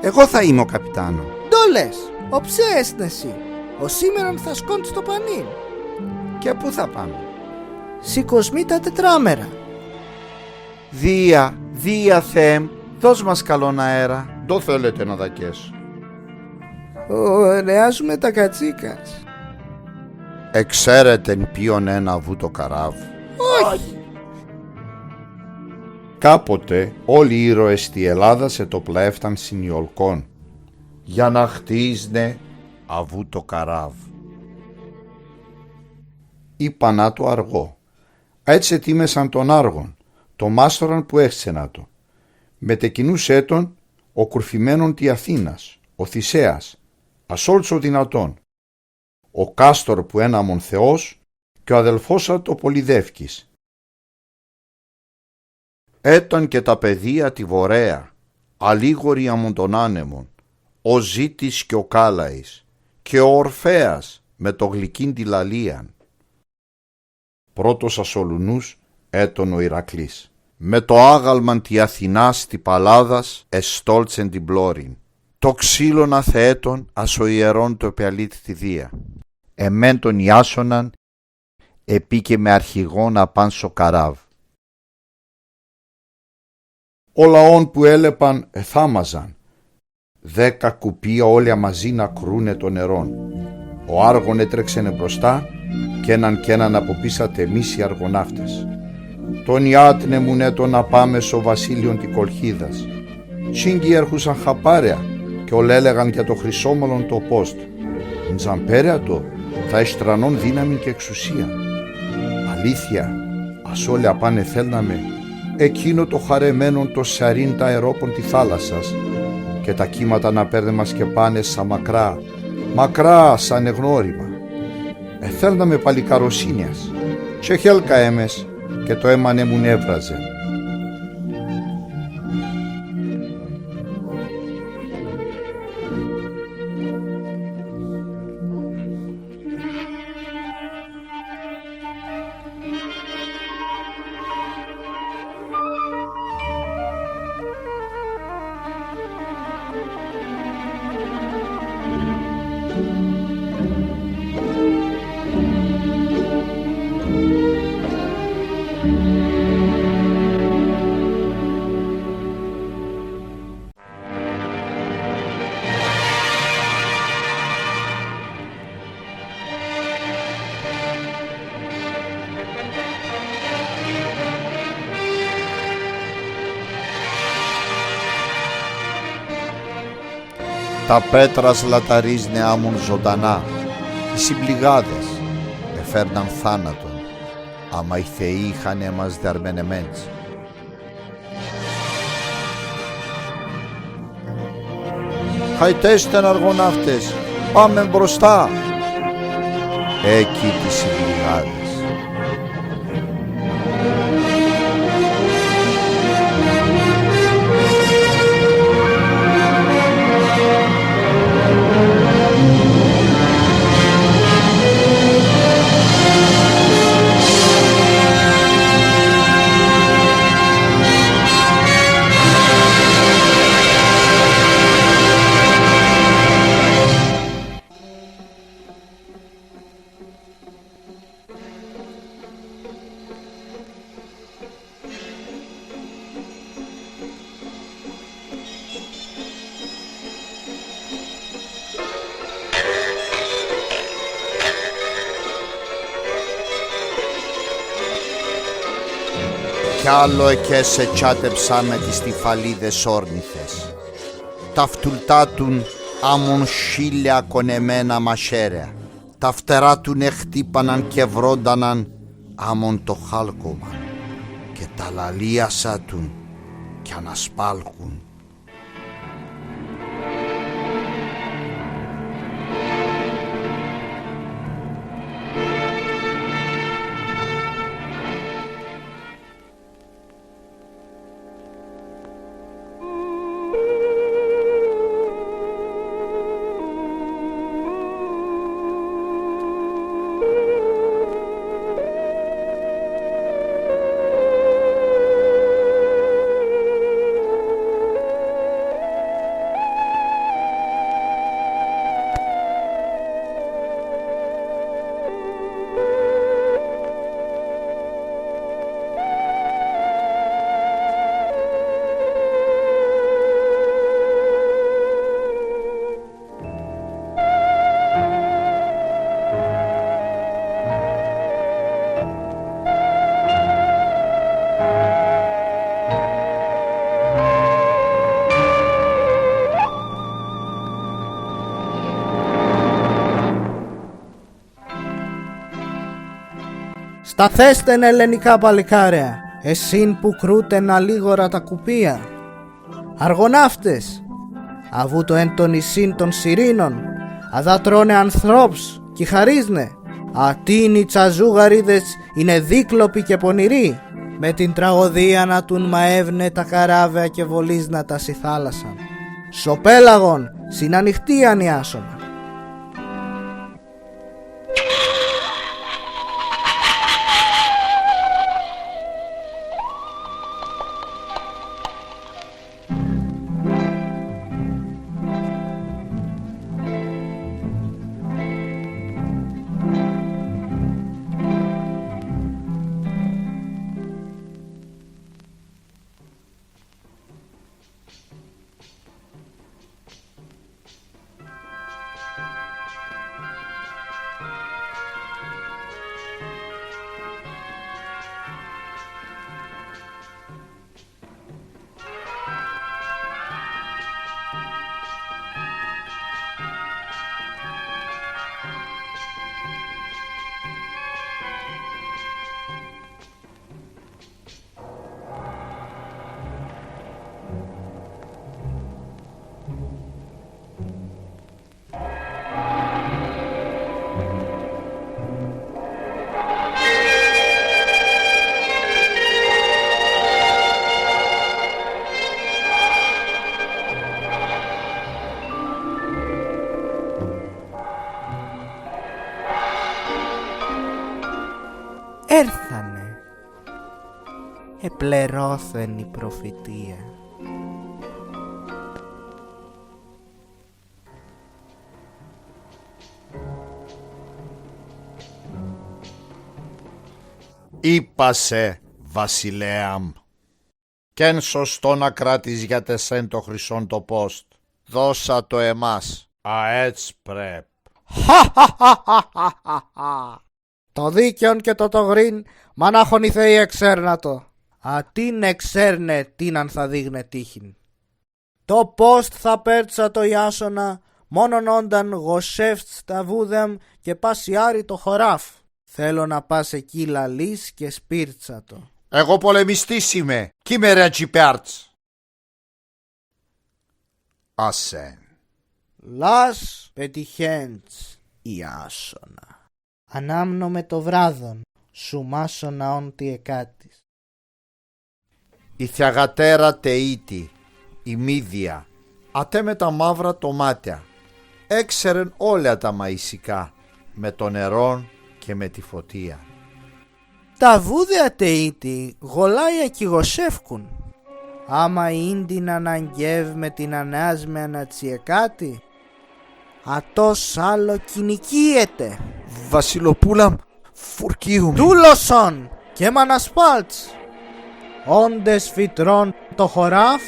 Εγώ θα είμαι ο καπιτάνο. Ντόλες, ο ψέστεση. Ο σήμερον θα σκόντ στο πανί. Και πού θα πάμε? Σηκωσμή τα τετράμερα. Δία Θεέμ, δώσ' μας καλόν αέρα. Το θέλετε να δακές. Ωραιάζουμε τα κατσίκας. Εξαίρετεν ποιον ένα βούτο καράβ. Όχι. Κάποτε όλοι οι ήρωες στη Ελλάδα σε το πλέφταν συνιολκών για να χτίζνε αβού το καράβ. Είπα το αργό. Έτσι ετοίμεσαν τον Άργον, το μάστοραν που έχσενα το. Μετεκινούσε τον ο κουρφημένον τη Αθήνας, ο Θησέας, ασόλτσο δυνατόν, ο Κάστορ που έναμον Θεός και ο αδελφόσα το Πολυδεύκης. Έταν και τα παιδεία τη βορέα, αλίγοροι αμον τον άνεμον, ο Ζήτης και ο Κάλαης και ο Ορφέας με το γλυκίν τη Λαλίαν. Πρώτος ασολουνούς έτον ο Ηρακλής, με το άγαλμαν τη Αθηνάς τη Παλάδας εστόλτσεν την πλώρην. Το ξύλον αθεέτον ας ο ιερόν το επεαλίτη τη Δία. Εμέν τον Ιάσοναν επίκε με αρχηγόν απάνσο καράβ. Ο λαόν που έλεπαν εθάμαζαν, 10 κουπία όλα μαζί να κρούνε των νερών. Ο Άργον έτρεξενε μπροστά κι έναν αποπίσατε εμείς οι αργοναύτες. Τον Ιάτνε μου ναι τον να πάμε στο βασίλειον τη Κολχίδας. Τσίγκοι έρχουσαν χαπάρια και όλοι έλεγαν για το χρυσόμολον το πόστ. Ντζαμπέρια το θα εστρανών δύναμη και εξουσία. Αλήθεια, ας όλοι απάνε θέλναμε εκείνο το χαρεμένον το σαρίν τα αερόπων τη θάλασσας και τα κύματα να παίρνε μας και πάνε σαν μακρά σαν εγνώριμα. Θέλναμε παλικαροσύνιας και χέλκα έμες και το έμανε μου νεύραζε. Τα πέτρας λαταρίζνε άμουν ζωντανά, οι συμπληγάδες εφέρναν θάνατον, άμα οι θεοί είχαν μας διαρμενεμένς. Χαϊτέστεν αργοναύτες, πάμε μπροστά. Εκεί τις συμπληγάδες. Κι άλλο εκέ σε τσάτεψα με τις τυφαλίδες όρνηθες. Τα φτουλτά τουν άμον χίλια κονεμένα μασέρια. Τα φτερά τουν εχτύπαναν και βρόνταναν άμον το χάλκομαν. Και τα λαλίασα τουν κι ανασπάλκουν. Σταθέστεν ελληνικά παλικάρια, εσύν που κρούτεν αλίγορα τα κουπία. Αργοναύτες, αβού το εν των νησίν των Σιρήνων, αδά τρώνε ανθρώπς κι χαρίζνε. Ατίνοι τσαζούγαριδες είναι δίκλοποι και πονηροί, με την τραγωδία να τουν μαεύνε τα καράβια και βολίζνα τα στη θάλασσαν. Σοπέλαγον, συνανοιχτή ανιάσωνα. Έρθανε, επλερώθεν η προφητεία. Είπασε, βασιλέαμ, κι εν σωστό να κράτης για τεσέν το χρυσόν το πόστ. Δώσα το εμάς, αέτς πρέπ. Το δίκαιον και το γρήν, μανάχον οι θεοί εξέρνατο. Ατίν εξέρνε τίναν θα δείχνε τύχην. Το πόστ θα πέρτσα το Ιάσονα, μόνον όνταν γοσεύτς τα βούδεμ και πάσιάρι το χωράφ. Θέλω να πας εκεί λαλείς και σπίρτσα το. Εγώ πολεμιστής είμαι, κι είμαι ρετζιπέρτς. Ασέν. Λας πετυχέντς Ιάσονα. Ανάμνο με το βράδον, σου μάσονα όν τι εκάτης. Η θιαγατέρα τεΐτη, η μύδια, ατέ με τα μαύρα τομάτια, έξερεν όλα τα μαϊσικά, με το νερόν και με τη φωτία. Τα βούδια τεΐτη γολάια κι γοσεύκουν. Άμα ίντιν αναγκεύ με την ανάσμε ανατσιεκάτη, ατός άλλο κυνικίεται. Βασιλοπούλαμ, φουρκίουμε. Τούλωσον και μανασπάλτς. Όντες φυτρών το χωράφ,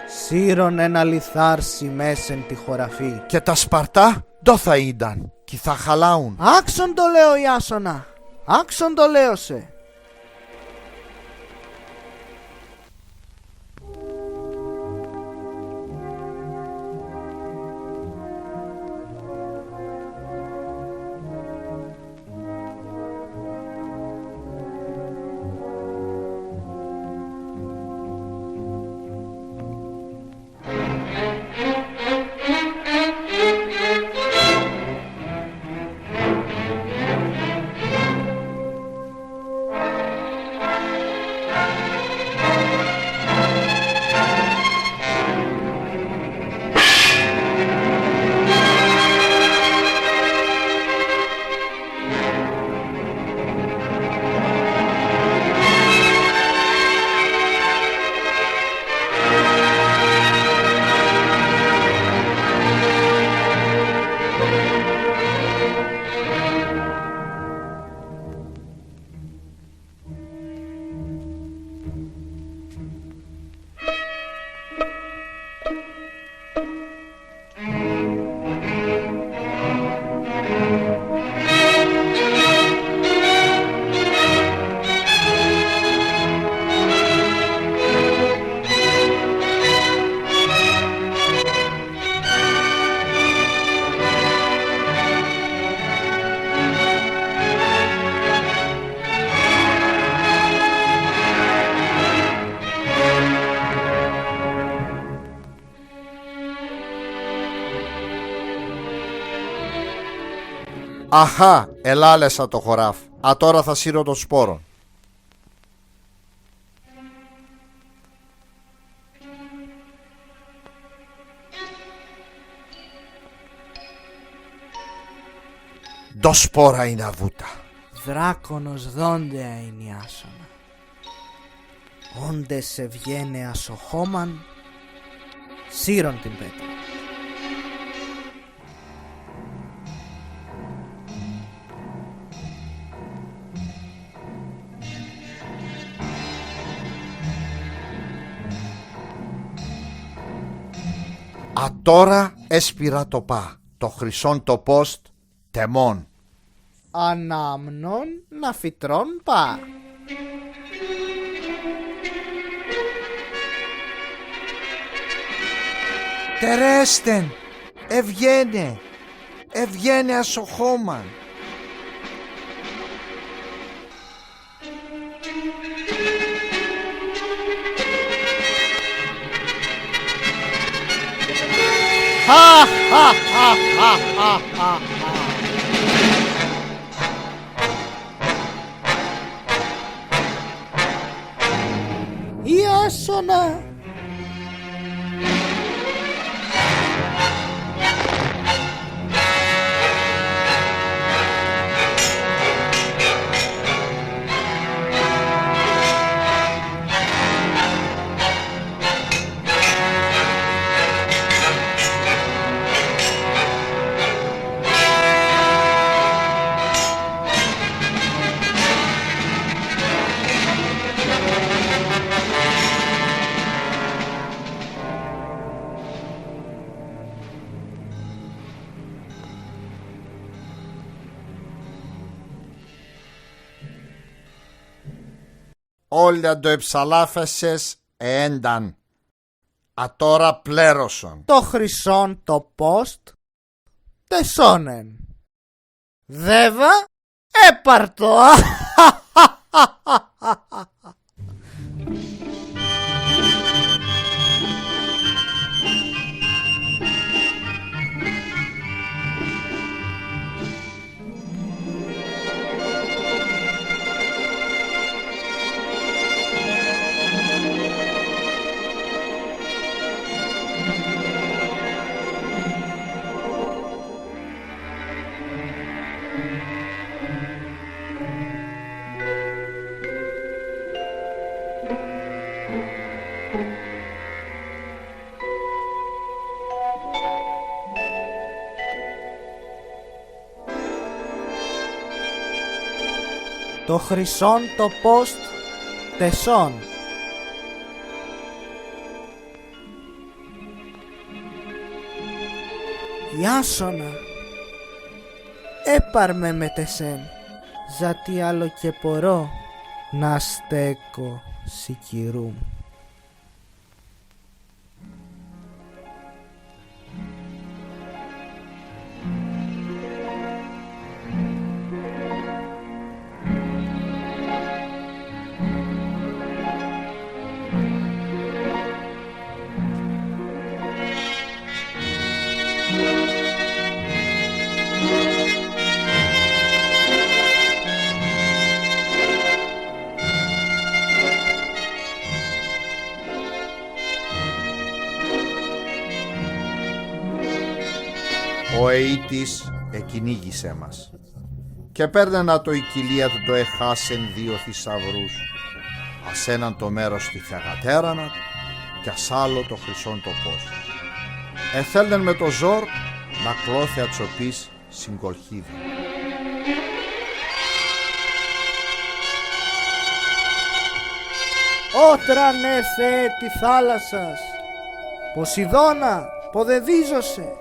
σύρον ένα λιθάρσι μέσεν τη χωραφή. Και τα σπαρτά ντο θα ίνταν, κι θα χαλάουν. Άξον το λέω Ιάσονα, άξον το λέω σε. Αχά, ελάλεσα το χωράφ. Α, τώρα θα σύρω το σπόρο. Το σπόρα είναι αβούτα. Δράκονος δόντεα είναι η άσονα. Όντε σε βγαίνε ασοχόμαν, σύρον την πέτρα. Α, τώρα έσπηρα το πά, το χρυσόν το πόστ τεμών. Ανάμνον να φυτρών πά. Τερέστεν, ευγαίνε ασοχόμαν. Η άσονα. Όλα το εψαλάφεσες ένταν. Α, τώρα πλέρωσον. Το χρυσόν το πόστ τεσόνεν. Δέβα έπαρτο. Το χρυσόν το πόστ τεσόν. Η άσονα έπαρμε με τεσέν, ζάτι άλλο και πορώ να στέκω σικυρούμ. Ο Αίτης εκυνήγησέ μας και παίρνενα το η κοιλία του το εχάσεν δύο θησαυρούς, ας έναν το μέρος στη θεγατέρανα και ας άλλο το χρυσόν το πόστ. Εθέλνεν με το ζόρ να κλώθει ατσοπής συγκολχίδι. Ότρανε Θεέ τη θάλασσας, Ποσειδώνα ποδεδίζωσε.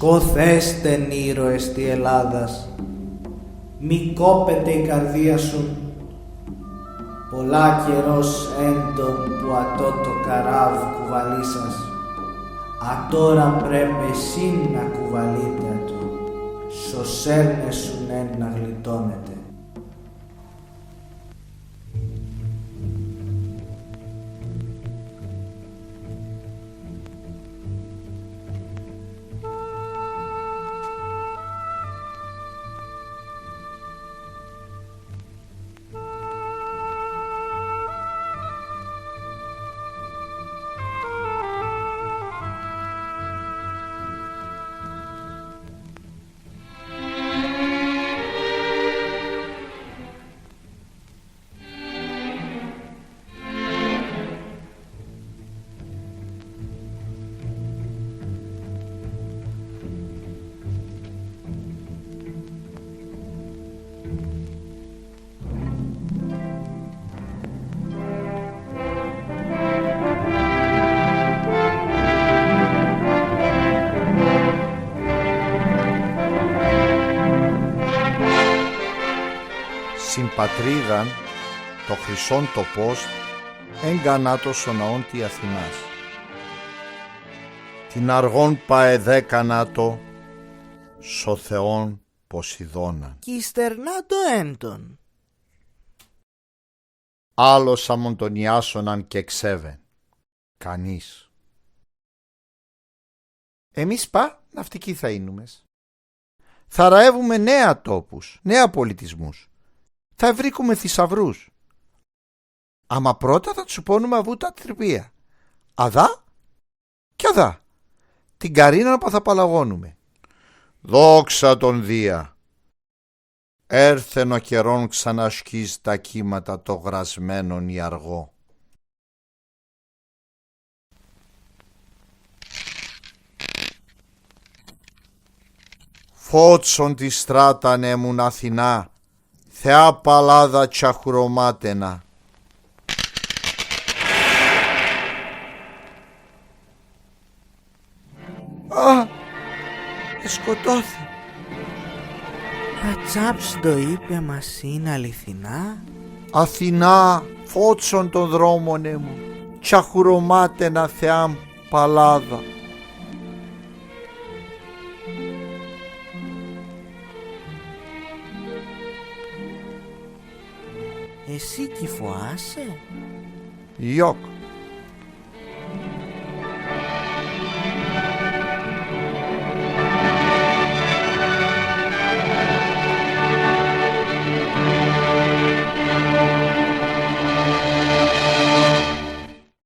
Σκοθέστεν ήρωες τη Ελλάδας, μη κόπεται η καρδία σου. Πολλά καιρός έντον που ατό το καράβ κουβαλήσας, ατόρα πρέπει εσύ να κουβαλείτε ατό, σωσέρνε σου να γλιτώνετε. Συμπατρίδαν το χρυσόν τοπός έγκανάτος ο ναόν τη Αθηνάς. Την αργόν παεδέκανάτο σο Θεόν Ποσειδώνα. Κι υστερνά το έντον. Άλλος αμοντονιάσωναν και ξέβεν. Κανείς. Εμείς ναυτικοί θα είνουμες. Θα ραεύουμε νέα τόπους, νέα πολιτισμούς. Θα βρήκουμε θησαυρούς. Άμα πρώτα θα τους πώνουμε αβού τα τρυπία. Αδά και αδά. Την καρίνα που θα παλαγώνουμε. Δόξα τον Δία. Έρθεν ο καιρόν ξανασκείς τα κύματα το γρασμένον η αργό. Φότσον τη στράτα νέμουν Αθηνά, Θεά παλάδα τσαχουρωμάτενα. Σκοτώθη. Ατσάψ το είπε μας είναι αληθινά. Αθηνά, φότσον των δρόμων μου, τσαχουρωμάτενα Θεά παλάδα. Εσύ κυφοάσαι? Ιόκ.